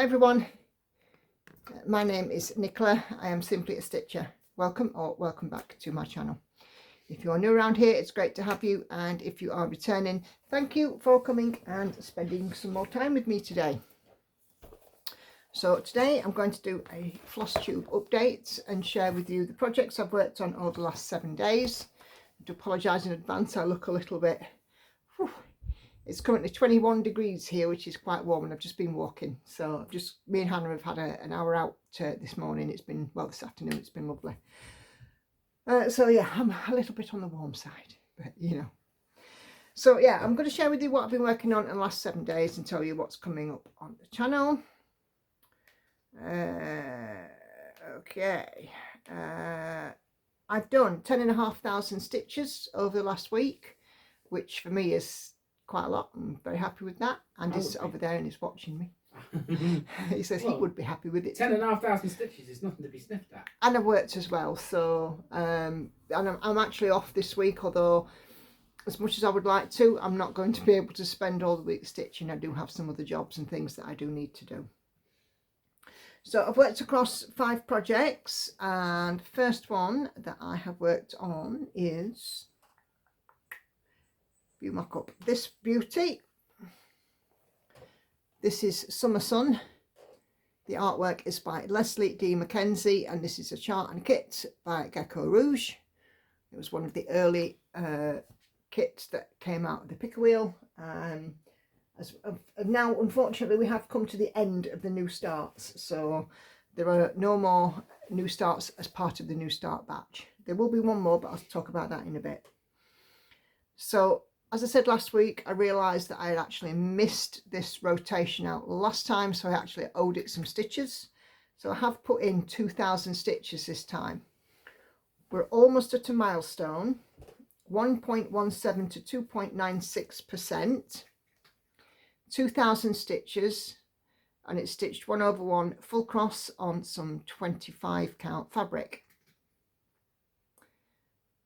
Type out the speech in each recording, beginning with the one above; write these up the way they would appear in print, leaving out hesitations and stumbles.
Hi everyone, my name is Nicola. I am simply a stitcher. Welcome or welcome back to my channel. If you're new around here, it's great to have you, and if you are returning, thank you for coming and spending some more time with me today. So today I'm going to do a Flosstube update and share with you the projects I've worked on over the last 7 days. I do apologise in advance, I look a little bit... It's currently 21 degrees here, which is quite warm, and I've just been walking. So me and Hannah have had an hour out this morning. It's been, well, this afternoon, it's been lovely. So yeah, I'm a little bit on the warm side, but you know. So yeah, I'm going to share with you what I've been working on in the last 7 days and tell you what's coming up on the channel. Okay. I've done 10,500 stitches over the last week, which for me is quite a lot. I'm very happy with that. And he's over there and he's watching me. He says, well, he would be happy with it. 10,500 stitches is nothing to be sniffed at. And I've worked as well, so and I'm actually off this week, although as much as I would like to, I'm not going to be able to spend all the week stitching. I do have some other jobs and things that I do need to do. So I've worked across 5 projects, and the first one that I have worked on is, you mock up this beauty. This is Summer Sun. The artwork is by Leslie D. Mackenzie, and this is a chart and kit by Geckorouge. It was one of the early kits that came out of the picker wheel. Now, unfortunately, we have come to the end of the new starts, so there are no more new starts as part of the new start batch. There will be one more, but I'll talk about that in a bit. So, as I said last week, I realised that I had actually missed this rotation out last time, so I actually owed it some stitches. So I have put in 2,000 stitches this time. We're almost at a milestone, 1.17 to 2.96%, 2,000 stitches, and it's stitched 1/1 full cross on some 25 count fabric.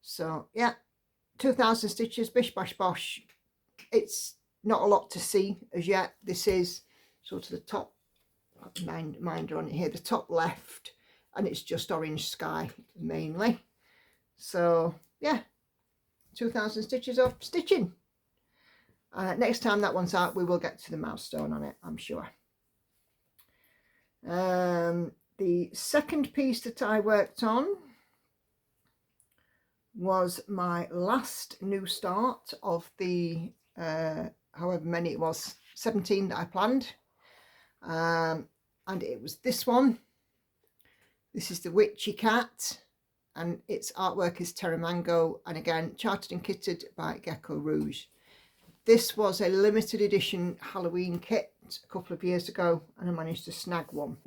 So yeah, 2,000 stitches, bish bash bosh. It's not a lot to see as yet. This is sort of the top, minder on it here, the top left, and it's just orange sky mainly. So yeah, 2,000 stitches of stitching. Next time that one's out, we will get to the milestone on it, I'm sure. The second piece that I worked on was my last new start of the however many it was, 17 that I planned, and it was this one. This is the Witchy Cat, and its artwork is Terra Mango, and again charted and kitted by Geckorouge. This was a limited edition Halloween kit a couple of years ago, and I managed to snag one.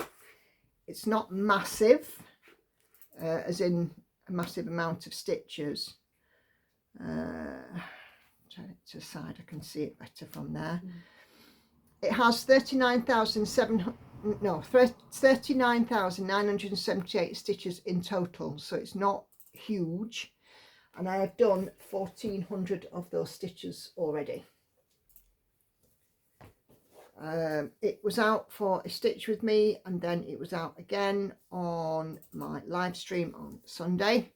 It's not massive, as in a massive amount of stitches. Turn it to the side, I can see it better from there. It has 39,978 stitches in total, so it's not huge, and I have done 1,400 of those stitches already. It was out for a stitch with me, and then it was out again on my live stream on Sunday,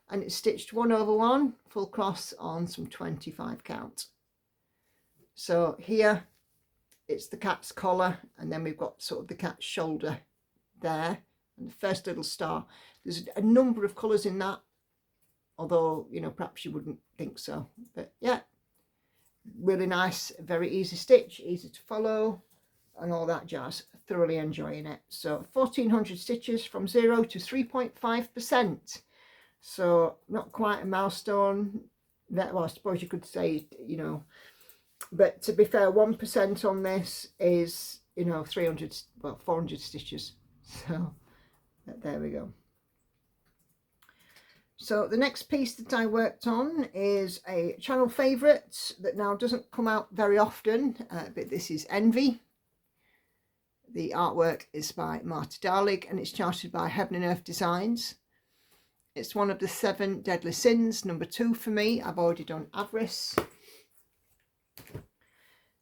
and it's stitched 1/1 full cross on some 25 count. So here it's the cat's collar, and then we've got sort of the cat's shoulder there, and the first little star. There's a number of colours in that, although, you know, perhaps you wouldn't think so, but yeah, really nice, very easy stitch, easy to follow, and all that jazz. Thoroughly enjoying it. So 1,400 stitches from 0 to 3.5%. So not quite a milestone. That, well, I suppose you could say, you know, but to be fair, 1% on this is, you know, 400 stitches. So there we go. So the next piece that I worked on is a channel favourite that now doesn't come out very often, but this is Envy. The artwork is by Marta Darlig, and it's charted by Heaven and Earth Designs. It's one of the 7 Deadly Sins, number 2 for me. I've already done Avarice.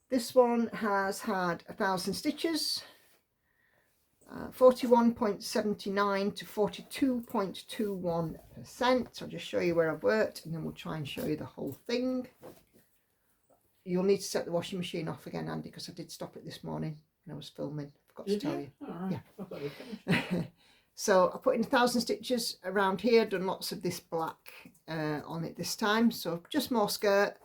This one has had 1,000 stitches, 41.79 to 42.21%. So I'll just show you where I've worked and then we'll try and show you the whole thing. You'll need to set the washing machine off again, Andy, because I did stop it this morning when I was filming. Forgot to tell you. Right. Yeah. So I put in 1,000 stitches around here, done lots of this black on it this time. So just more skirt,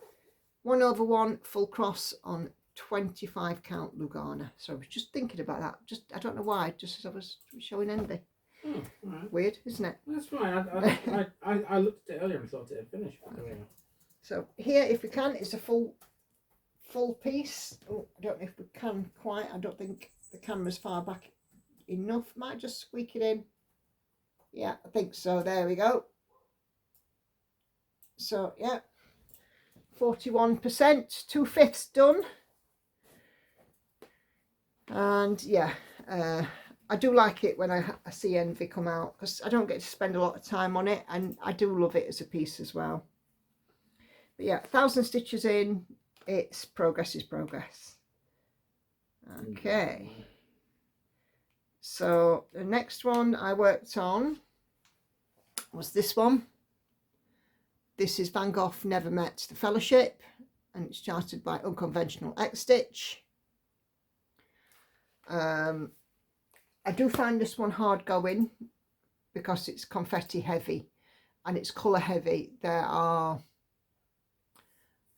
1/1 full cross on 25 count Lugana. So I was just thinking about that. I don't know why, just as I was showing Andy. Oh, right. Weird, isn't it? That's fine. I looked at it earlier and thought it had finished. Okay. So here, if we can, it's a full piece. Oh, I don't know if we can quite. I don't think the camera's far back enough. Might just squeak it in. Yeah, I think so. There we go. So yeah, 41%, 2/5 done. And yeah, I do like it when I see Envy come out, because I don't get to spend a lot of time on it, and I do love it as a piece as well. But yeah, 1,000 stitches in, it's progress is progress. Okay, so the next one I worked on was this one. This is Van Gogh Never Met the Fellowship, and it's charted by Unconventional X Stitch. I do find this one hard going because it's confetti heavy and it's colour heavy. There are,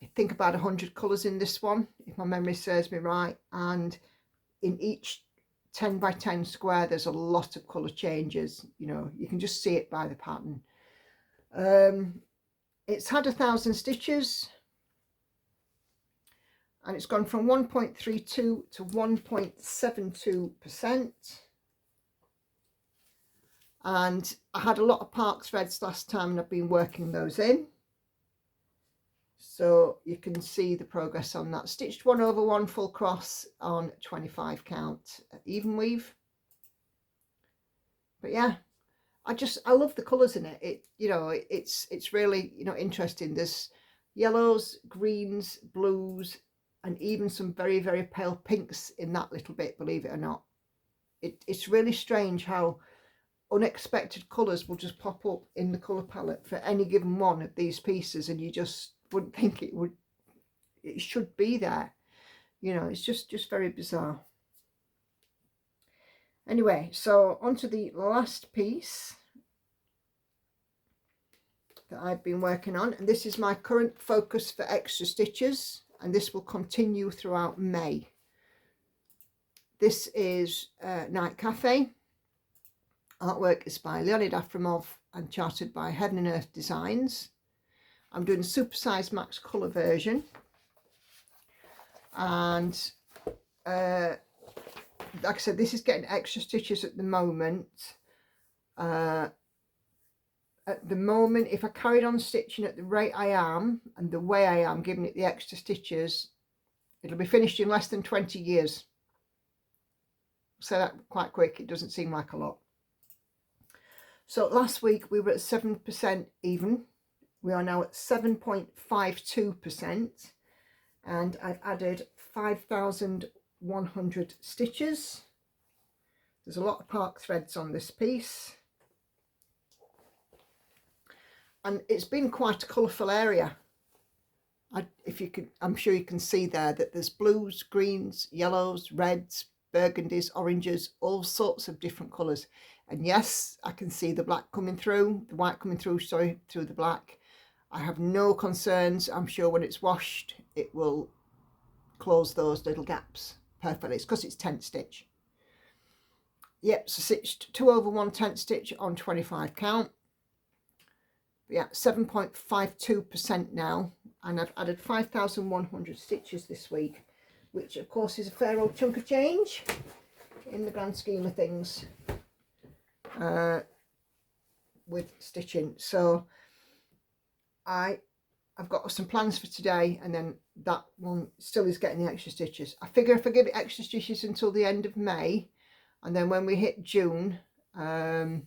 I think, about 100 colours in this one, if my memory serves me right, and in each 10 by 10 square there's a lot of colour changes. You know, you can just see it by the pattern. It's had 1,000 stitches. And it's gone from 1.32 to 1.72%. And I had a lot of park threads last time and I've been working those in. So you can see the progress on that. Stitched 1/1 full cross on 25 count even weave. But yeah, I love the colours in it. It's really, interesting. There's yellows, greens, blues, and even some very, very pale pinks in that little bit, believe it or not. It's really strange how unexpected colours will just pop up in the colour palette for any given one of these pieces, and you just wouldn't think it should be there. It's just very bizarre. Anyway, so on to the last piece that I've been working on, and this is my current focus for extra stitches, and this will continue throughout May. This is Night Cafe. Artwork is by Leonid Afremov and charted by Heaven and Earth Designs. I'm doing a supersize max colour version, and like I said, this is getting extra stitches at the moment. At the moment, if I carried on stitching at the rate I am and the way I am, giving it the extra stitches, it'll be finished in less than 20 years. So that quite quick, it doesn't seem like a lot. So last week we were at 7% even. We are now at 7.52%, and I've added 5,100 stitches. There's a lot of park threads on this piece. And it's been quite a colourful area. I'm sure you can see there that there's blues, greens, yellows, reds, burgundies, oranges, all sorts of different colours. And yes, I can see the black coming through, the white coming through, sorry, through the black. I have no concerns. I'm sure when it's washed, it will close those little gaps perfectly. It's because it's tent stitch. Yep, so stitched 2/1 tent stitch on 25 count. Yeah, 7.52% now, and I've added 5,100 stitches this week, which of course is a fair old chunk of change in the grand scheme of things with stitching. So I've got some plans for today, and then that one still is getting the extra stitches. I figure if I give it extra stitches until the end of May, and then when we hit June, I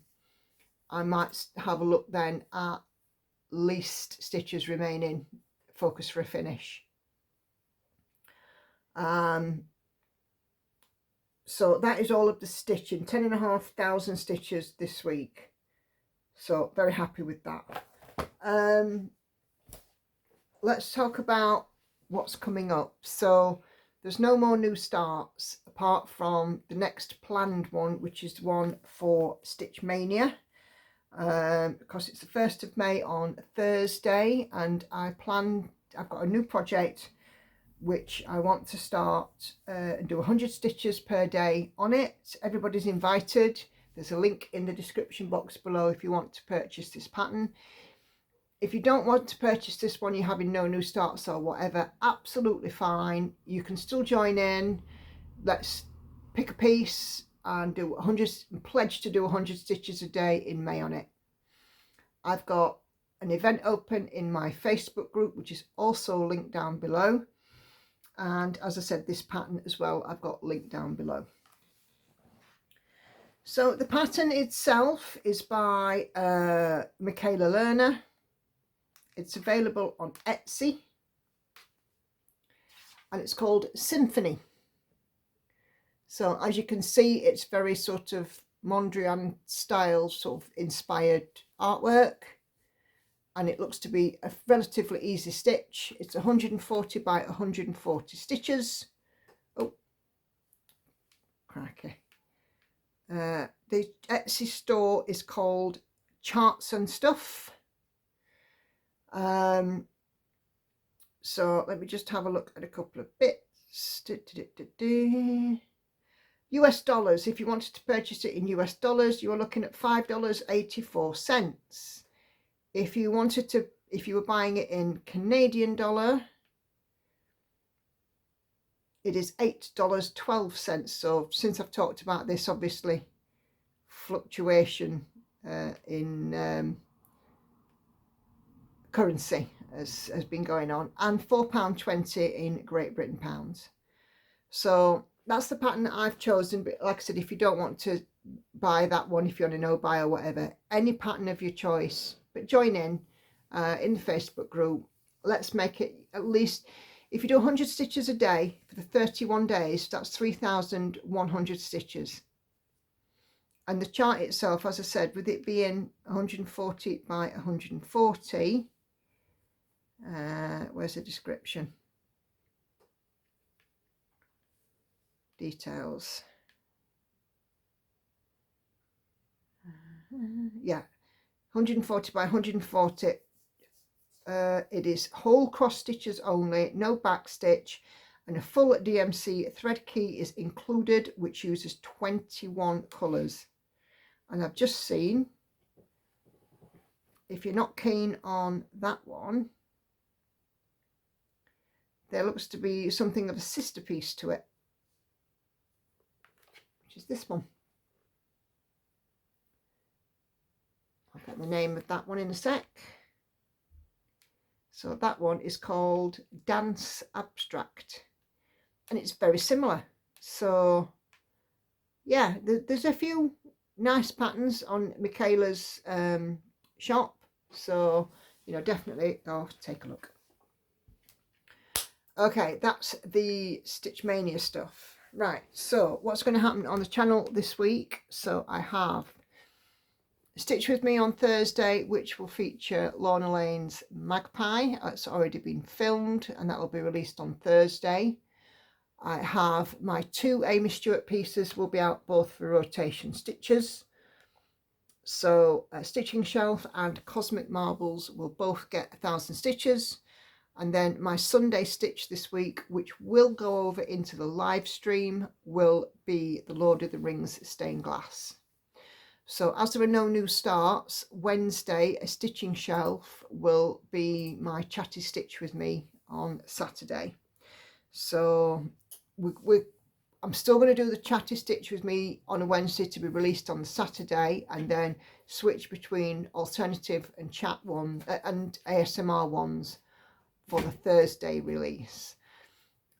might have a look then at least stitches remaining, focus for a finish. So that is all of the stitching, 10,500 stitches this week. So very happy with that. Let's talk about what's coming up. So there's no more new starts apart from the next planned one, which is the one for Stitch Mania, because it's the 1st of May on Thursday, and I've got a new project which I want to start and do 100 stitches per day on it. Everybody's invited. There's a link in the description box below if you want to purchase this pattern. If you don't want to purchase this one, you're having no new starts or whatever, absolutely fine. You can still join in. Let's pick a piece and do 100, and pledge to do 100 stitches a day in May on it. I've got an event open in my Facebook group, which is also linked down below. And as I said, this pattern as well, I've got linked down below. So the pattern itself is by Michaela Lerner. It's available on Etsy, and it's called Symphony. So as you can see, it's very sort of Mondrian style, sort of inspired artwork, and it looks to be a relatively easy stitch. It's 140 by 140 stitches. Oh, cracky. The Etsy store is called Charts and Stuff. So let me just have a look at a couple of bits. US dollars. If you wanted to purchase it in US dollars, you're looking at $5.84. If you were buying it in Canadian dollar, it is $8.12. So since I've talked about this, obviously fluctuation in currency has been going on, and £4.20 in Great Britain pounds. So that's the pattern that I've chosen. But like I said, if you don't want to buy that one, if you're on a no buy or whatever, any pattern of your choice, but join in the Facebook group. Let's make it at least, if you do 100 stitches a day for the 31 days, that's 3,100 stitches. And the chart itself, as I said, with it being 140 by 140, where's the description? Details. Yeah, 140 by 140. It is whole cross stitches only, no back stitch, and a full DMC thread key is included, which uses 21 colours. And I've just seen, if you're not keen on that one, there looks to be something of a sister piece to it, which is this one. I'll get the name of that one in a sec. So that one is called Dance Abstract, and it's very similar. So yeah, there's a few nice patterns on Michaela's shop, so you know, definitely go take a look. Okay, that's the Stitch Mania stuff. Right, so what's going to happen on the channel this week? So I have Stitch With Me on Thursday, which will feature Lorna Laine's Magpie. It's already been filmed and that will be released on Thursday. I have my 2 Amy Stewart pieces will be out both for rotation stitches. So Stitching Shelf and Cosmic Marbles will both get 1,000 stitches. And then my Sunday stitch this week, which will go over into the live stream, will be the Lord of the Rings stained glass. So as there are no new starts, Wednesday a Stitching Shelf will be my chatty stitch with me on Saturday. So I'm still going to do the chatty stitch with me on a Wednesday to be released on the Saturday, and then switch between alternative and chat one and ASMR ones for the Thursday release.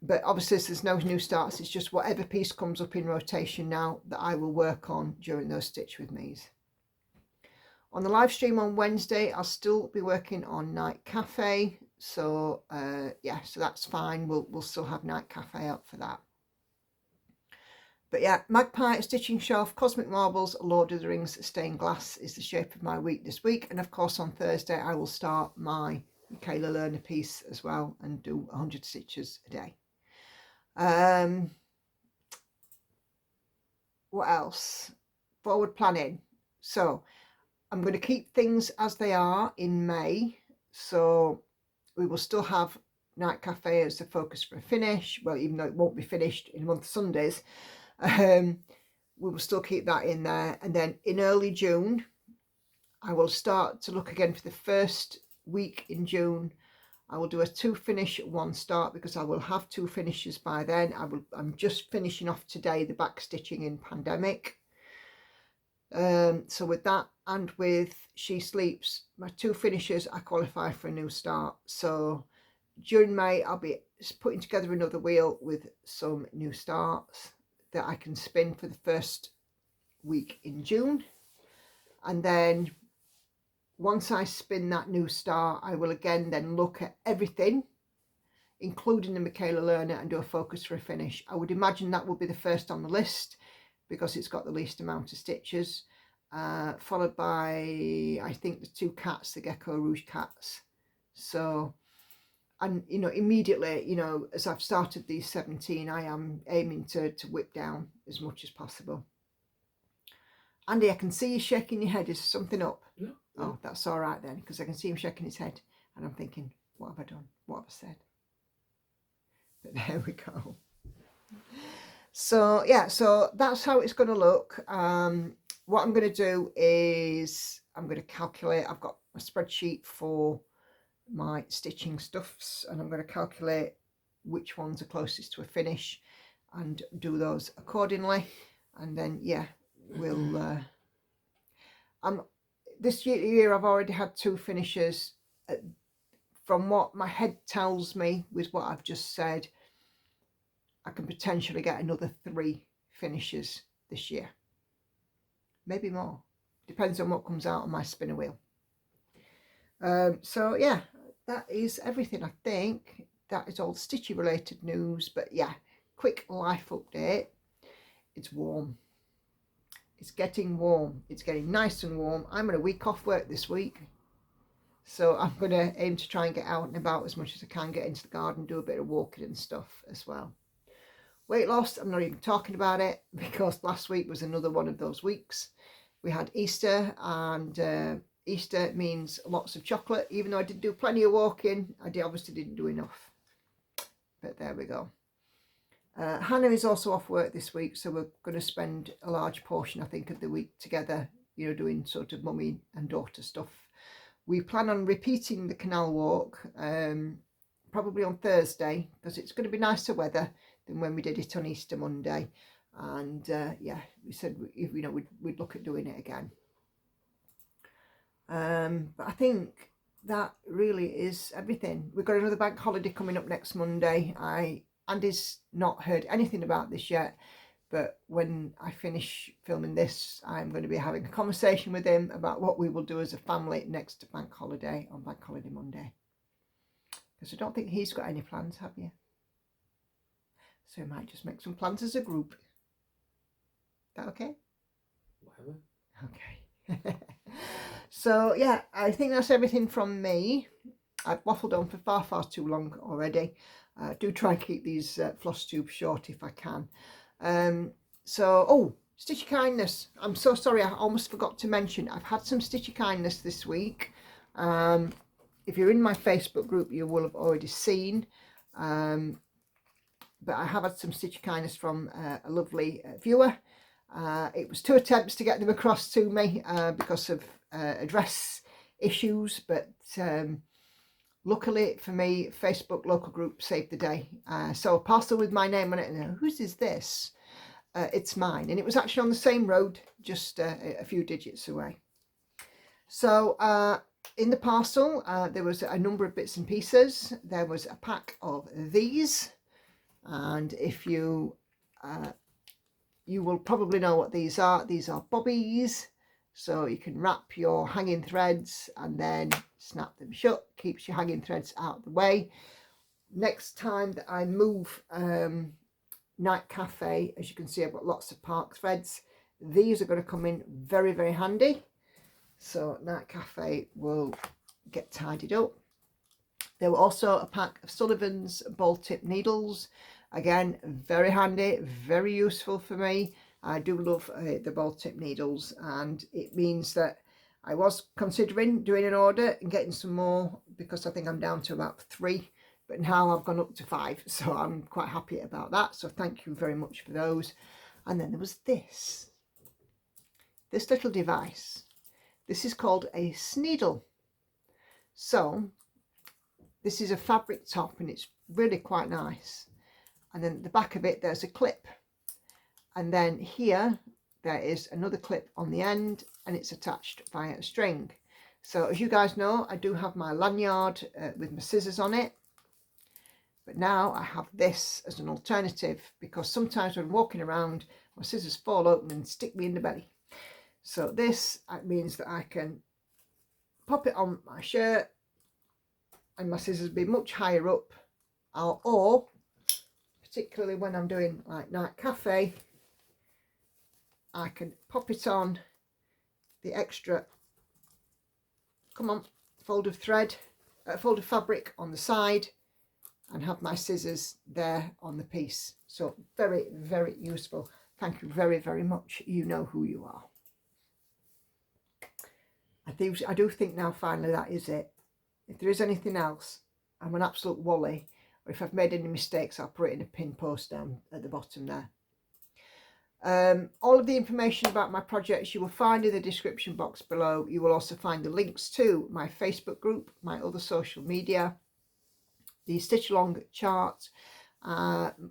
But obviously there's no new starts, it's just whatever piece comes up in rotation now that I will work on during those stitch with me's. On the live stream on Wednesday, I'll still be working on Night Cafe, so yeah, so that's fine. We'll still have Night Cafe out for that. But yeah, Magpie Stitching Shelf, Cosmic Marbles, Lord of the Rings Stained Glass is the shape of my week this week. And of course on Thursday I will start my Michaela Lerner piece as well and do 100 stitches a day. What else? Forward planning. So I'm going to keep things as they are in May. So we will still have Night Cafe as the focus for a finish. Well, even though it won't be finished in a month of Sundays. We will still keep that in there, and then in early June I will start to look again for the first week in June. I will do a 2 finish 1 start because I will have 2 finishes by then. I'm just finishing off today the back stitching in Pandemic. So with that and with She Sleeps, my 2 finishes, I qualify for a new start. So during May I'll be putting together another wheel with some new starts that I can spin for the first week in June. And then once I spin that new start, I will again then look at everything, including the Michaela Lerner, and do a focus for a finish. I would imagine that will be the first on the list because it's got the least amount of stitches, followed by, I think, the 2 cats, the Geckorouge cats. So, and you know, immediately, you know, as I've started these 17, I am aiming to whip down as much as possible. Andy, I can see you shaking your head. Is something up? No. Oh, that's all right then, because I can see him shaking his head, and I'm thinking, what have I done? What have I said? But there we go. So yeah, so that's how it's going to look. What I'm going to do is I'm going to calculate. I've got a spreadsheet for my stitching stuffs, and I'm going to calculate which ones are closest to a finish and do those accordingly. And then yeah, we'll this year I've already had 2 finishes. From what my head tells me with what I've just said, I can potentially get another 3 finishes this year, maybe more, depends on what comes out on my spinner wheel. So yeah, that is everything. I think that is all stitchy related news. But yeah, quick life update. It's warm. It's getting warm. It's getting nice and warm. I'm on a week off work this week, so I'm going to aim to try and get out and about as much as I can, get into the garden, do a bit of walking and stuff as well. Weight loss, I'm not even talking about it because last week was another one of those weeks. We had Easter, and Easter means lots of chocolate. Even though I did do plenty of walking, I obviously didn't do enough. But there we go. Hannah is also off work this week, so we're going to spend a large portion, I think, of the week together, you know, doing sort of mummy and daughter stuff. We plan on repeating the canal walk, probably on Thursday, because it's going to be nicer weather than when we did it on Easter Monday. And yeah, we said, you know, we'd look at doing it again. But I think that really is everything. We've got another bank holiday coming up next Monday. Andy's not heard anything about this yet, but when I finish filming this, I'm going to be having a conversation with him about what we will do as a family next bank holiday, on Bank Holiday Monday. Because I don't think he's got any plans, have you? So we might just make some plans as a group. Is that okay? Whatever. Okay. So yeah, I think that's everything from me. I've waffled on for far too long already. Do try and keep these Flosstube short if I can. Oh, Stitchy Kindness. I'm so sorry, I almost forgot to mention, I've had some Stitchy Kindness this week. If you're in my Facebook group, you will have already seen. But I have had some Stitchy Kindness from a lovely viewer. It was 2 attempts to get them across to me because of address issues, but luckily for me, Facebook local group saved the day. So a parcel with my name on it, and whose is this? It's mine, and it was actually on the same road, just a few digits away. So in the parcel, there was a number of bits and pieces. There was a pack of these, and if you you will probably know what these are. These are bobbies, so you can wrap your hanging threads and then snap them shut. Keeps your hanging threads out of the way. Next time that I move Night Cafe, as you can see, I've got lots of park threads. These are going to come in very, very handy. So Night Cafe will get tidied up. There were also a pack of Sullivan's ball tip needles. Again, very handy, very useful for me. I do love the ball tip needles, and it means that I was considering doing an order and getting some more, because I think I'm down to about 3, but now I've gone up to 5, so I'm quite happy about that. So thank you very much for those. And then there was this little device. This is called a sneedle. So this is a fabric top, and it's really quite nice. And then at the back of it, there's a clip. And then here, there is another clip on the end, and it's attached via a string. So as you guys know, I do have my lanyard with my scissors on it. But now I have this as an alternative, because sometimes when walking around, my scissors fall open and stick me in the belly. So this means that I can pop it on my shirt, and my scissors will be much higher up, or particularly when I'm doing like Night Cafe, I can pop it on the extra, fold of fabric on the side, and have my scissors there on the piece. So very, very useful. Thank you very, very much. You know who you are. I do think now finally that is it. If there is anything else, I'm an absolute wally, or if I've made any mistakes, I'll put it in a pin post down at the bottom there. All of the information about my projects you will find in the description box below. You will also find the links to my Facebook group, my other social media, the Stitch Along chart,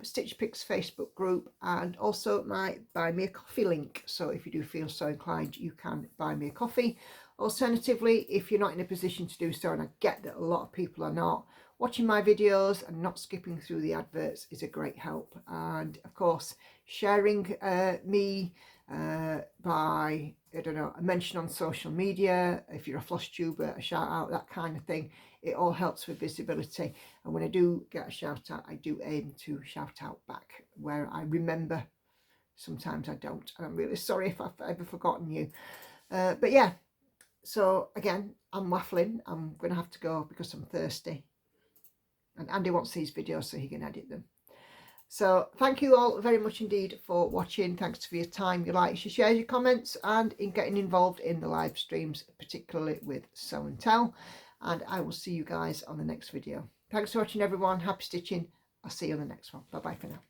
Stitch Picks Facebook group, and also my Buy Me a Coffee link. So if you do feel so inclined, you can buy me a coffee. Alternatively, if you're not in a position to do so, and I get that a lot of people are not, watching my videos and not skipping through the adverts is a great help. And of course, sharing me by, I don't know, a mention on social media, if you're a Flosstuber, a shout out, that kind of thing. It all helps with visibility. And when I do get a shout out, I do aim to shout out back where I remember. Sometimes I don't, and I'm really sorry if I've ever forgotten you. But yeah, so again, I'm waffling. I'm going to have to go because I'm thirsty. And Andy wants these videos so he can edit them. So thank you all very much indeed for watching. Thanks for your time, your likes, your shares, your comments, and in getting involved in the live streams, particularly with Sew and Tell. And I will see you guys on the next video. Thanks for watching, everyone. Happy stitching. I'll see you on the next one. Bye bye for now.